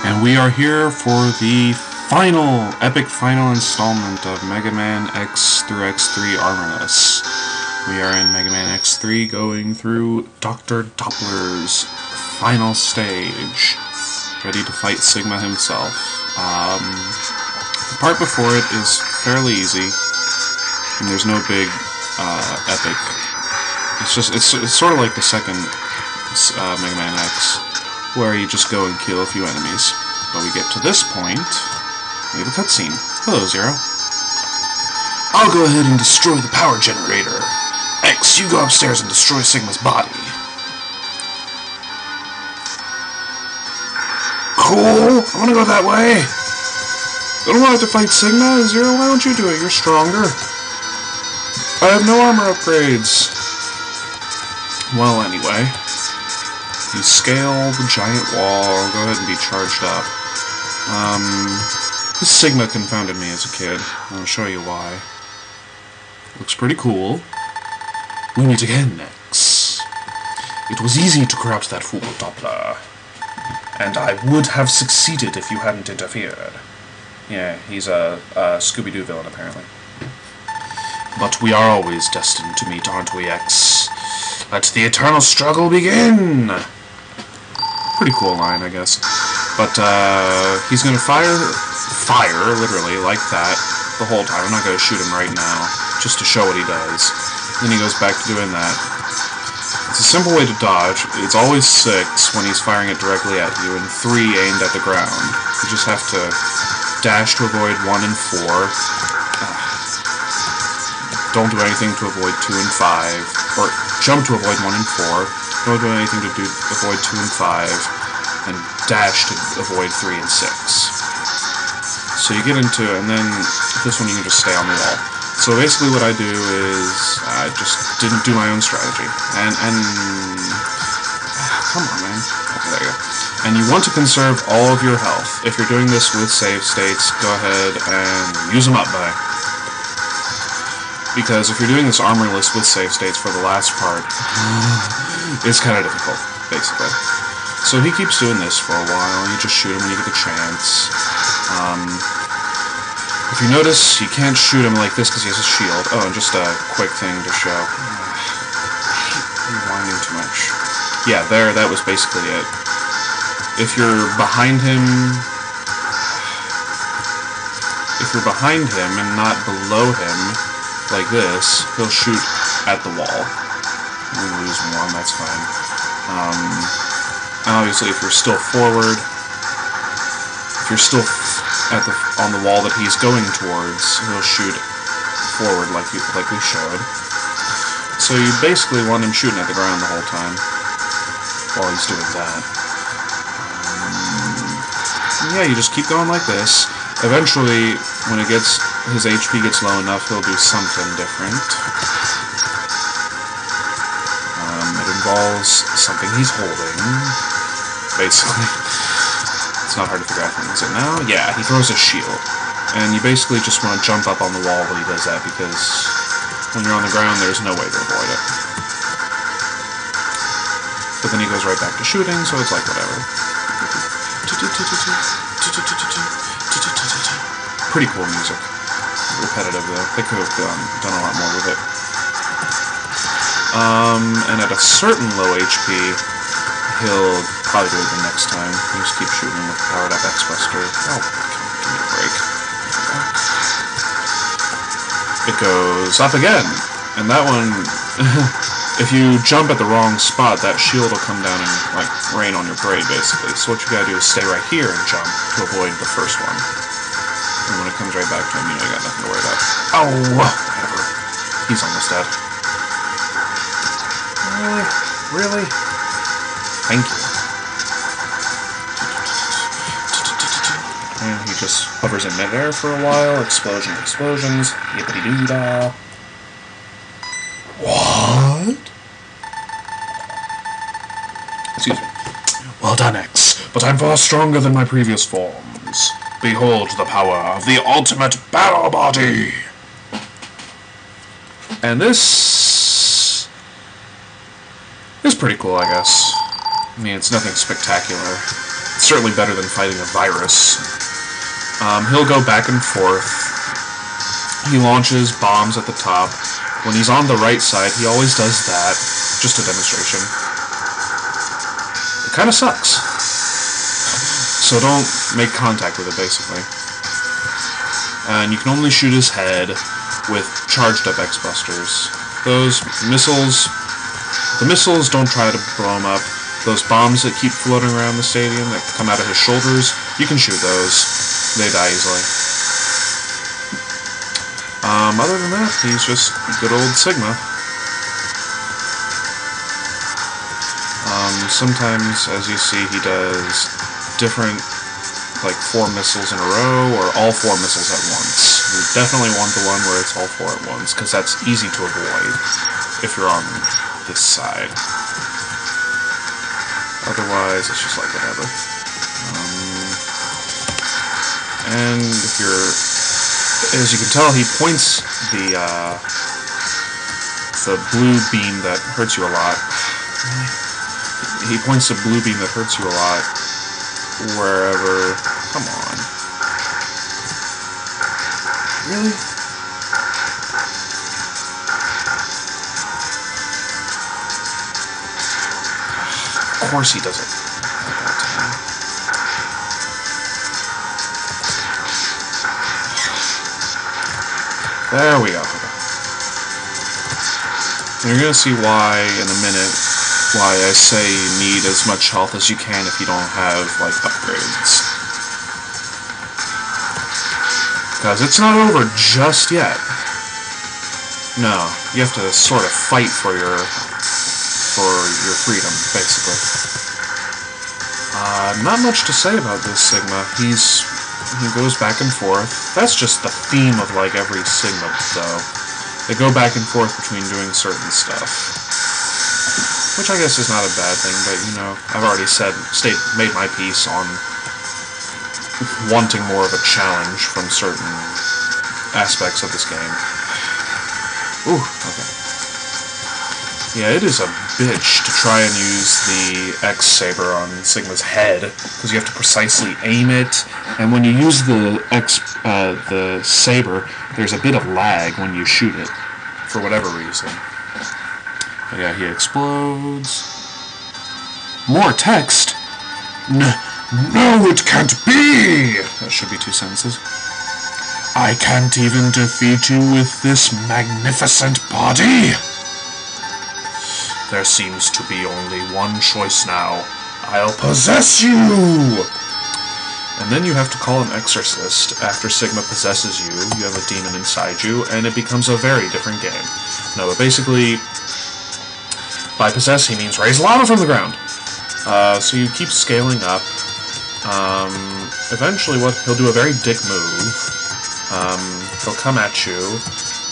And we are here for the epic final installment of Mega Man X through X3 Armorless. We are in Mega Man X3 going through Dr. Doppler's final stage, ready to fight Sigma himself. The part before it is fairly easy, and there's no big epic. It's sort of like the second Mega Man X, where you just go and kill a few enemies. But we get to this point, we have a cutscene. Hello, Zero. I'll go ahead and destroy the power generator. X, you go upstairs and destroy Sigma's body. Cool! I wanna go that way! I don't want to fight Sigma. Zero, why don't you do it? You're stronger. I have no armor upgrades. Well, anyway. You scale the giant wall. Go ahead and be charged up. This Sigma confounded me as a kid. I'll show you why. Looks pretty cool. We meet again, X. It was easy to corrupt that fool, Doppler. And I would have succeeded if you hadn't interfered. Yeah, he's a Scooby-Doo villain, apparently. But we are always destined to meet, aren't we, X? Let the eternal struggle begin! Pretty cool line, I guess. But, he's gonna fire, literally, like that, the whole time. I'm not gonna shoot him right now, just to show what he does. Then he goes back to doing that. It's a simple way to dodge. It's always 6 when he's firing it directly at you, and 3 aimed at the ground. You just have to dash to avoid 1 and 4. Don't do anything to avoid 2 and 5. Or jump to avoid 1 and 4. Don't do anything to avoid 2 and 5. And dash to avoid 3 and 6. So you get into it, and then this one you can just stay on the wall. So basically what I do is I just didn't do my own strategy. And come on, man. Okay, there you go. And you want to conserve all of your health. If you're doing this with save states, go ahead and use them up, bye. Because if you're doing this armorless with save states for the last part, it's kind of difficult, basically. So he keeps doing this for a while. You just shoot him when you get the chance. If you notice, you can't shoot him like this because he has a shield. Oh, and just a quick thing to show. You're whining too much. Yeah, that was basically it. If you're behind him and not below him, like this, he'll shoot at the wall. We lose 1, that's fine. And obviously, if you're still forward, if you're still on the wall that he's going towards, he'll shoot forward like we showed. So you basically want him shooting at the ground the whole time while he's doing that. Yeah, you just keep going like this. Eventually, when his HP gets low enough, he'll do something different. It involves something he's holding, basically. It's not hard to figure out what is it now. Yeah, he throws a shield. And you basically just want to jump up on the wall when he does that, because when you're on the ground, there's no way to avoid it. But then he goes right back to shooting, so it's like whatever. Pretty cool music. Repetitive, though. They could have done a lot more with it. And at a certain low HP, he'll probably do it the next time. You just keep shooting with powered up X-Buster. Oh, give me a break. It goes up again. And that one, if you jump at the wrong spot, that shield will come down and, like, rain on your parade, basically. So what you gotta do is stay right here and jump to avoid the first one. And when it comes right back to him, you know you got nothing to worry about. Oh, whatever. He's almost dead. Really? Thank you. And he just hovers in midair for a while. Explosions. Yippity-doo-dah. What? Excuse me. Well done, X. But I'm far stronger than my previous forms. Behold the power of the ultimate battle body! And this is pretty cool, I guess. I mean, it's nothing spectacular. It's certainly better than fighting a virus. He'll go back and forth. He launches bombs at the top. When he's on the right side, he always does that. Just a demonstration. It kind of sucks. So don't make contact with it, basically. And you can only shoot his head with charged up X-Busters. Those missiles... The missiles, don't try to blow him up. Those bombs that keep floating around the stadium that come out of his shoulders, you can shoot those. They die easily. Other than that, he's just good old Sigma. Sometimes, as you see, he does different, like 4 missiles in a row, or all 4 missiles at once. You definitely want the one where it's all 4 at once, because that's easy to avoid if you're on this side. Otherwise, it's just like whatever. And if you're, as you can tell, he points the blue beam that hurts you a lot. He points the blue beam that hurts you a lot wherever. Come on. Really? Of course he does it. There we go. And you're going to see why in a minute, why I say you need as much health as you can if you don't have, like, upgrades. Because it's not over just yet. No, you have to sort of fight for your freedom, basically. Not much to say about this Sigma. He goes back and forth. That's just the theme of, like, every Sigma, though. They go back and forth between doing certain stuff. Which I guess is not a bad thing, but, you know, I've already made my piece on wanting more of a challenge from certain aspects of this game. Ooh, okay. Yeah, it is a bitch to try and use the X-sabre on Sigma's head, because you have to precisely aim it, and when you use the sabre, there's a bit of lag when you shoot it, for whatever reason. But yeah, he explodes. More text? No, it can't be! That should be 2 sentences. I can't even defeat you with this magnificent body! There seems to be only one choice now. I'll possess you! And then you have to call an exorcist. After Sigma possesses you, you have a demon inside you, and it becomes a very different game. No, but basically, by possess, he means raise lava from the ground. So you keep scaling up. Eventually, he'll do a very dick move. He'll come at you,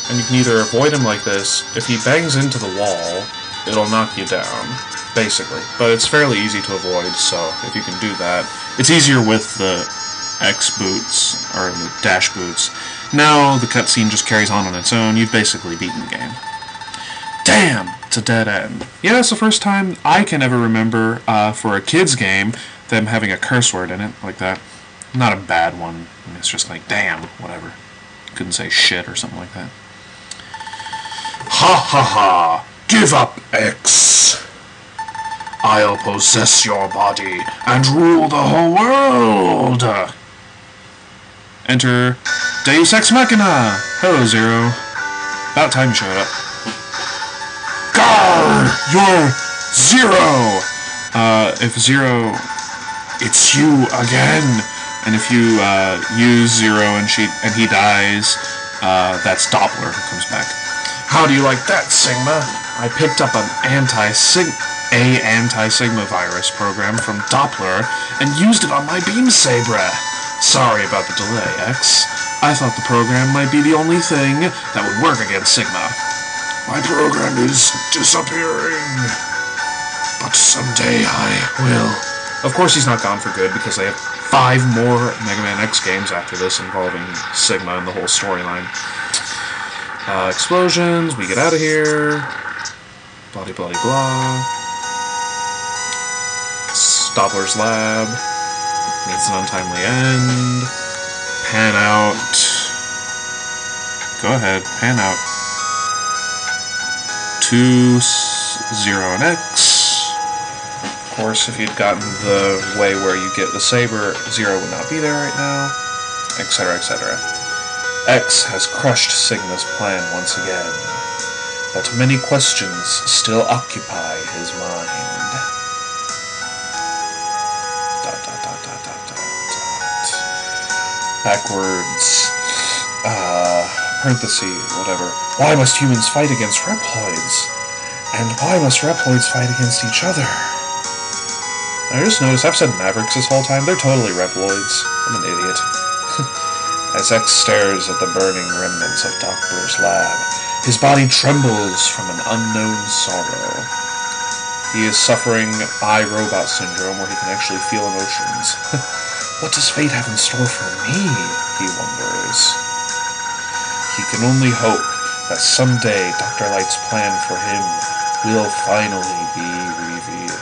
and you can either avoid him like this. If he bangs into the wall, it'll knock you down, basically. But it's fairly easy to avoid, so if you can do that. It's easier with the X boots, or the dash boots. Now the cutscene just carries on its own. You've basically beaten the game. Damn! It's a dead end. Yeah, it's the first time I can ever remember, for a kid's game, them having a curse word in it, like that. Not a bad one. I mean, it's just like, damn, whatever. Couldn't say shit or something like that. Ha ha ha! Give up, X! I'll possess your body and rule the whole world! Enter Deus Ex Machina! Hello, Zero. About time you showed up. Gar! You're Zero! If Zero... It's you again! And if you use Zero and he dies, that's Doppler who comes back. How do you like that, Sigma? I picked up an anti-Sigma virus program from Doppler and used it on my beam sabre. Sorry about the delay, X. I thought the program might be the only thing that would work against Sigma. My program is disappearing, but someday I will. Of course he's not gone for good, because they have 5 more Mega Man X games after this involving Sigma and the whole storyline. Explosions, we get out of here. Blah blah blah blah. Doppler's lab. It's an untimely end. Pan out. Go ahead, pan out. 2, 0, and X. Of course, if you'd gotten the way where you get the saber, 0 would not be there right now, etc., etc. X has crushed Sigma's plan once again, but many questions still occupy his mind. Backwards, parenthesis, whatever. Why must humans fight against Reploids? And why must Reploids fight against each other? I just noticed, I've said Mavericks this whole time, they're totally Reploids. I'm an idiot. As X stares at the burning remnants of Doppler's lab, his body trembles from an unknown sorrow. He is suffering I-Robot syndrome, where he can actually feel emotions. What does fate have in store for me? He wonders. He can only hope that someday Dr. Light's plan for him will finally be revealed.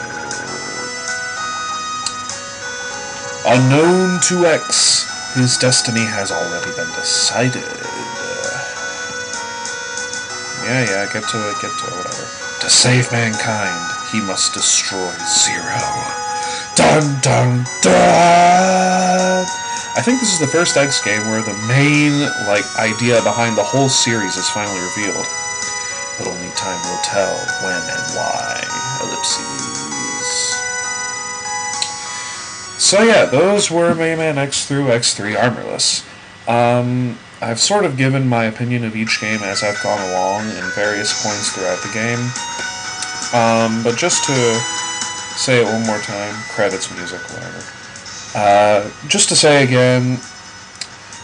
Unknown to X, his destiny has already been decided. Yeah, get to it, whatever. To save mankind, he must destroy Zero. Dun dun dun! I think this is the first X game where the main, idea behind the whole series is finally revealed. But only time will tell when and why. Ellipses. So yeah, those were Mega Man X through X3 Armorless. I've sort of given my opinion of each game as I've gone along in various points throughout the game. But just to say it one more time, credits, music, whatever. Just to say again,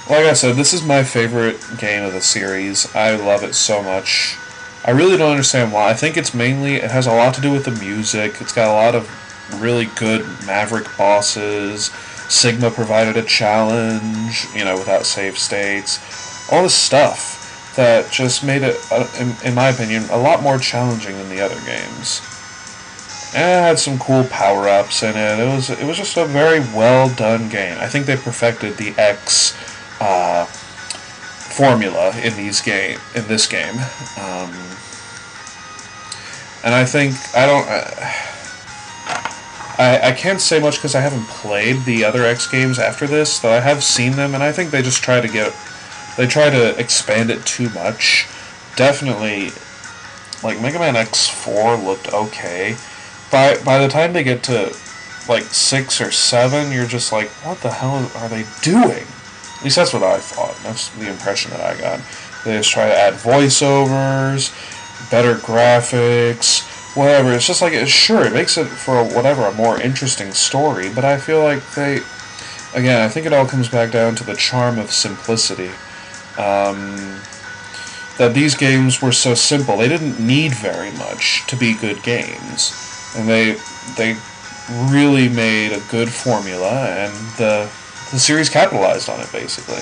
like I said, this is my favorite game of the series. I love it so much. I really don't understand why. I think it has a lot to do with the music. It's got a lot of really good Maverick bosses. Sigma provided a challenge, without save states. All this stuff that just made it, in my opinion, a lot more challenging than the other games. And it had some cool power-ups in it. It was just a very well done game. I think they perfected the X formula in this game. And I think I can't say much because I haven't played the other X games after this, though I have seen them, and I think they just try to expand it too much. Definitely, Mega Man X4 looked okay. By the time they get to 6 or 7, you're just like, what the hell are they doing? At least that's what I thought. That's the impression that I got. They just try to add voiceovers, better graphics, whatever. It's just sure, it makes it for a more interesting story, but I feel like again, I think it all comes back down to the charm of simplicity. That these games were so simple. They didn't need very much to be good games. And they really made a good formula, and the series capitalized on it, basically.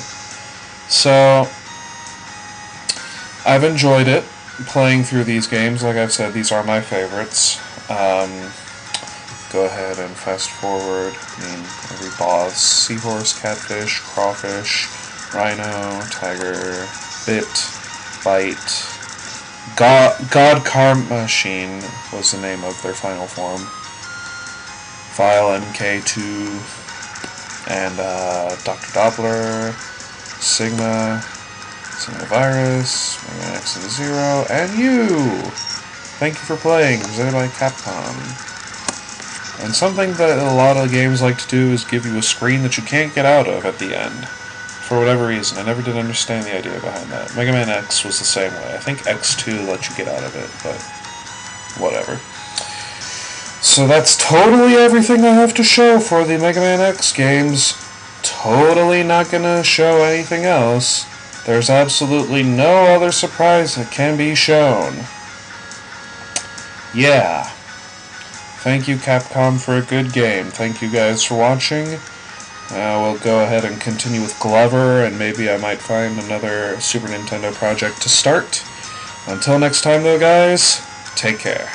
So, I've enjoyed it, playing through these games. Like I've said, these are my favorites. Go ahead and fast forward. Every boss: seahorse, catfish, crawfish, rhino, tiger, bit, bite. God Karma Machine was the name of their final form. File MK2, and Dr. Doppler, Sigma Virus, Mega Man X and Zero, and you! Thank you for playing, presented by Capcom. And something that a lot of games like to do is give you a screen that you can't get out of at the end. For whatever reason. I never did understand the idea behind that. Mega Man X was the same way. I think X2 let you get out of it, but whatever. So that's totally everything I have to show for the Mega Man X games. Totally not gonna show anything else. There's absolutely no other surprise that can be shown. Yeah. Thank you, Capcom, for a good game. Thank you guys for watching. We'll go ahead and continue with Glover, and maybe I might find another Super Nintendo project to start. Until next time, though, guys, take care.